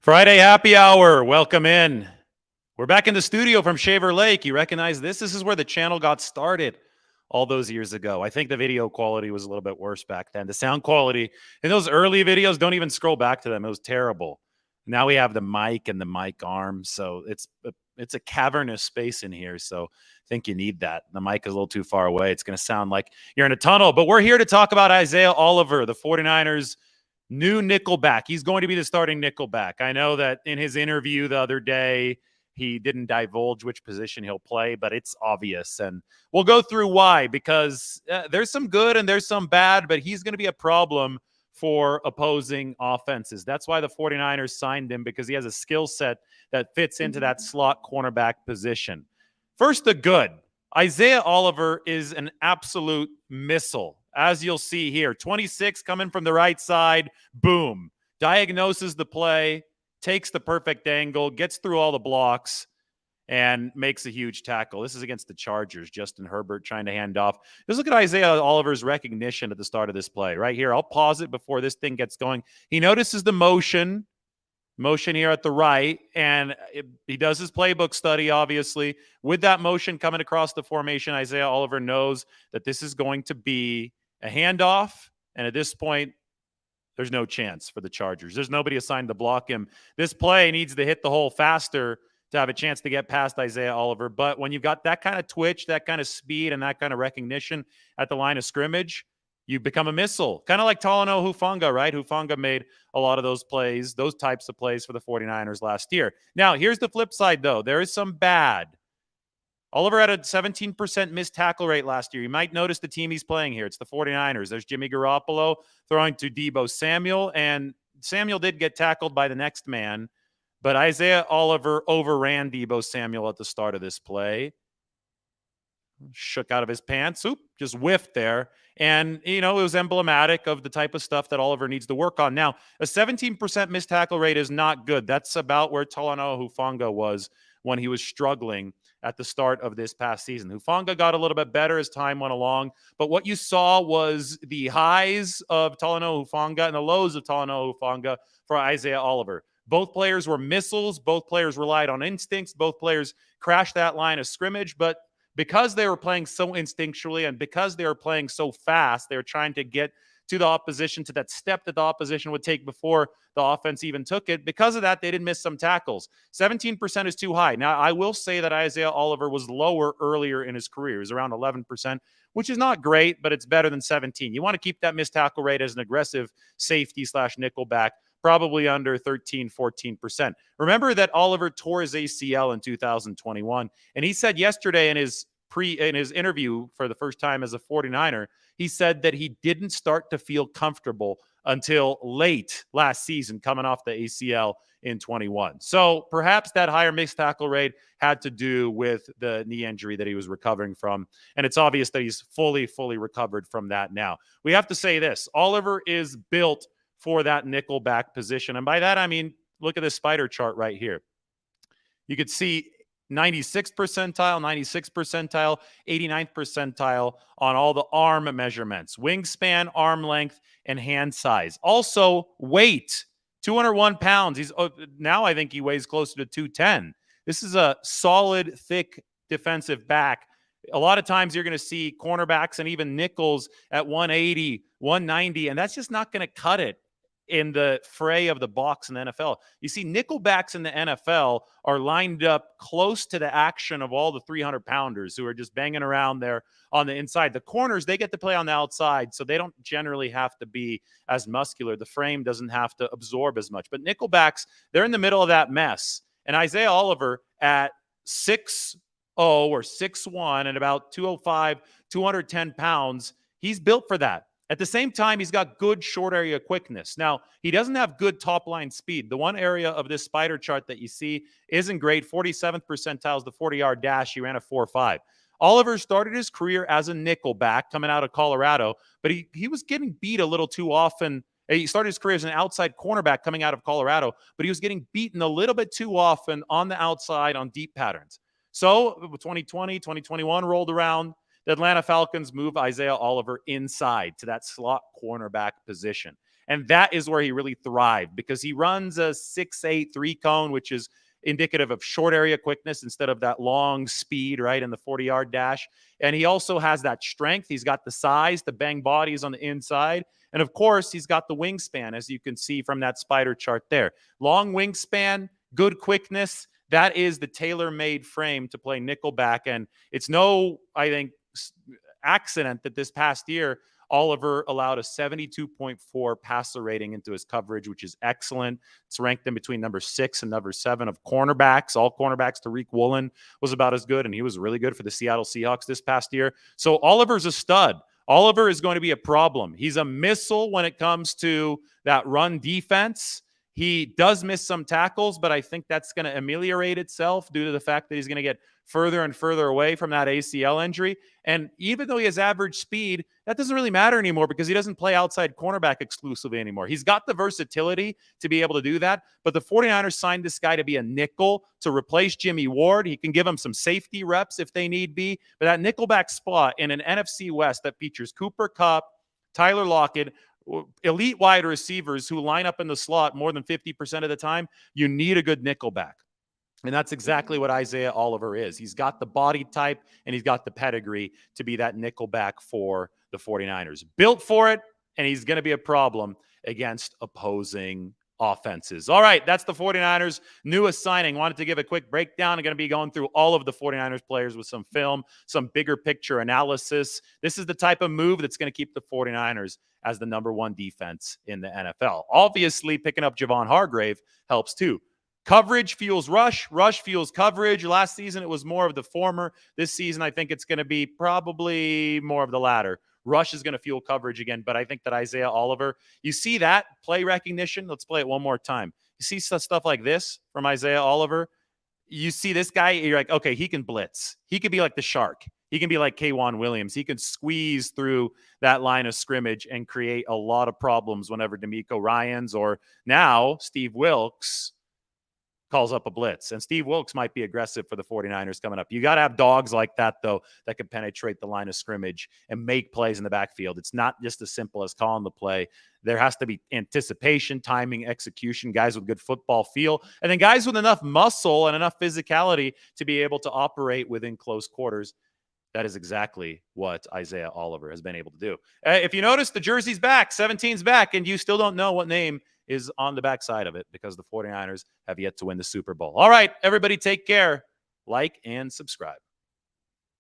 Friday happy hour. Welcome in. We're back in the studio from Shaver Lake. You recognize this? This is where the channel got started all those years ago. I think the video quality was a little bit worse back then. The sound quality in those early videos, don't even scroll back to them. It was terrible. Now we have the mic and the mic arm, so it's a cavernous space in here. So I think you need that. The mic is a little too far away. It's going to sound like you're in a tunnel. But we're here to talk about Isaiah Oliver, the 49ers new nickelback. He's going to be the starting nickelback. I know that in his interview the other day, he didn't divulge which position he'll play, but it's obvious. And we'll go through why, because there's some good and there's some bad, but he's going to be a problem for opposing offenses. That's why the 49ers signed him, because he has a skill set that fits into that slot cornerback position. First, the good. Isaiah Oliver is an absolute missile. As you'll see here, 26 coming from the right side, boom. Diagnoses the play, takes the perfect angle, gets through all the blocks, and makes a huge tackle. This is against the Chargers. Justin Herbert trying to hand off. Just look at Isaiah Oliver's recognition at the start of this play. Right here, I'll pause it before this thing gets going. He notices the motion here at the right, and he does his playbook study, obviously. With that motion coming across the formation, Isaiah Oliver knows that this is going to be a handoff, and at this point, there's no chance for the Chargers. There's nobody assigned to block him. This play needs to hit the hole faster to have a chance to get past Isaiah Oliver. But when you've got that kind of twitch, that kind of speed, and that kind of recognition at the line of scrimmage, you become a missile. Kind of like Talanoa Hufanga, right? Hufanga made a lot of those plays, those types of plays for the 49ers last year. Now, here's the flip side, though. There is some bad. Oliver had a 17% missed tackle rate last year. You might notice the team he's playing here. It's the 49ers. There's Jimmy Garoppolo throwing to Deebo Samuel, and Samuel did get tackled by the next man, but Isaiah Oliver overran Deebo Samuel at the start of this play. Shook out of his pants. Oop, just whiffed there. And, it was emblematic of the type of stuff that Oliver needs to work on. Now, a 17% missed tackle rate is not good. That's about where Talanoa Hufanga was when he was struggling at the start of this past season. Hufanga got a little bit better as time went along, but what you saw was the highs of Talanoa Hufanga and the lows of Talanoa Hufanga for Isaiah Oliver. Both players were missiles. Both players relied on instincts. Both players crashed that line of scrimmage, but because they were playing so instinctually and because they were playing so fast, they were trying to get to the opposition, to that step that the opposition would take before the offense even took it. Because of that, they did miss some tackles. 17% is too high. Now, I will say that Isaiah Oliver was lower earlier in his career. He was around 11%, which is not great, but it's better than 17. You want to keep that missed tackle rate as an aggressive safety / nickelback, probably under 13, 14%. Remember that Oliver tore his ACL in 2021, and he said yesterday in his interview for the first time as a 49er, he said that he didn't start to feel comfortable until late last season, coming off the ACL in 21. So perhaps that higher mixed tackle rate had to do with the knee injury that he was recovering from. And it's obvious that he's fully recovered from that now. We have to say this: Oliver is built for that nickelback position. And by that, I mean, look at this spider chart right here. You could see 96th percentile, 96th percentile, 89th percentile on all the arm measurements: wingspan, arm length, and hand size. Also, weight, 201 pounds. Now I think he weighs closer to 210. This is a solid, thick defensive back. A lot of times you're going to see cornerbacks and even nickels at 180, 190, and that's just not going to cut it in the fray of the box in the NFL. You see, nickelbacks in the NFL are lined up close to the action of all the 300-pounders who are just banging around there on the inside. The corners, they get to play on the outside, so they don't generally have to be as muscular. The frame doesn't have to absorb as much. But nickelbacks, they're in the middle of that mess. And Isaiah Oliver at 6'0" or 6'1" and about 205, 210 pounds, he's built for that. At the same time, he's got good short area quickness. Now, he doesn't have good top line speed. The one area of this spider chart that you see isn't great. 47th percentile is the 40-yard dash. He ran a 4.5. Oliver started his career as a nickelback coming out of Colorado, but he was getting beat a little too often. He started his career as an outside cornerback coming out of Colorado, but he was getting beaten a little bit too often on the outside on deep patterns. So 2020, 2021 rolled around. The Atlanta Falcons move Isaiah Oliver inside to that slot cornerback position. And that is where he really thrived because he runs a 6'8" 3-cone, which is indicative of short area quickness instead of that long speed, right, in the 40-yard dash. And he also has that strength. He's got the size to bang bodies on the inside. And of course, he's got the wingspan, as you can see from that spider chart there. Long wingspan, good quickness. That is the tailor-made frame to play nickelback. And it's no, I think, accident that this past year, Oliver allowed a 72.4 passer rating into his coverage, which is excellent. It's ranked in between number 6 and number 7 of cornerbacks. All cornerbacks. Tariq Woolen was about as good, and he was really good for the Seattle Seahawks this past year. So Oliver's a stud. Oliver is going to be a problem. He's a missile when it comes to that run defense. He does miss some tackles, but I think that's going to ameliorate itself due to the fact that he's going to get further and further away from that ACL injury. And even though he has average speed, that doesn't really matter anymore because he doesn't play outside cornerback exclusively anymore. He's got the versatility to be able to do that, but the 49ers signed this guy to be a nickel to replace Jimmy Ward. He can give him some safety reps if they need be, but that nickelback spot in an NFC West that features Cooper Kupp, Tyler Lockett, elite wide receivers who line up in the slot more than 50% of the time, you need a good nickelback. And that's exactly what Isaiah Oliver is. He's got the body type and he's got the pedigree to be that nickelback for the 49ers. Built for it, and he's going to be a problem against opposing offenses. All right, that's the 49ers' newest signing. Wanted to give a quick breakdown. I'm going to be going through all of the 49ers players with some film, some bigger picture analysis. This is the type of move that's going to keep the 49ers as the number 1 defense in the NFL. Obviously, picking up Javon Hargrave helps too. Coverage fuels rush. Rush fuels coverage. Last season, it was more of the former. This season, I think it's going to be probably more of the latter. Rush is going to fuel coverage again, but I think that Isaiah Oliver, you see that play recognition. Let's play it one more time. You see stuff like this from Isaiah Oliver. You see this guy, you're like, okay, he can blitz. He could be like the shark. He can be like K'Wan Williams. He can squeeze through that line of scrimmage and create a lot of problems whenever D'Amico Ryans or now Steve Wilks calls up a blitz. And Steve Wilks might be aggressive for the 49ers coming up. You got to have dogs like that, though, that can penetrate the line of scrimmage and make plays in the backfield. It's not just as simple as calling the play. There has to be anticipation, timing, execution, guys with good football feel, and then guys with enough muscle and enough physicality to be able to operate within close quarters. That is exactly what Isaiah Oliver has been able to do. If you notice, the jersey's back, 17's back, and you still don't know what name is on the backside of it because the 49ers have yet to win the Super Bowl. All right, everybody take care. Like and subscribe.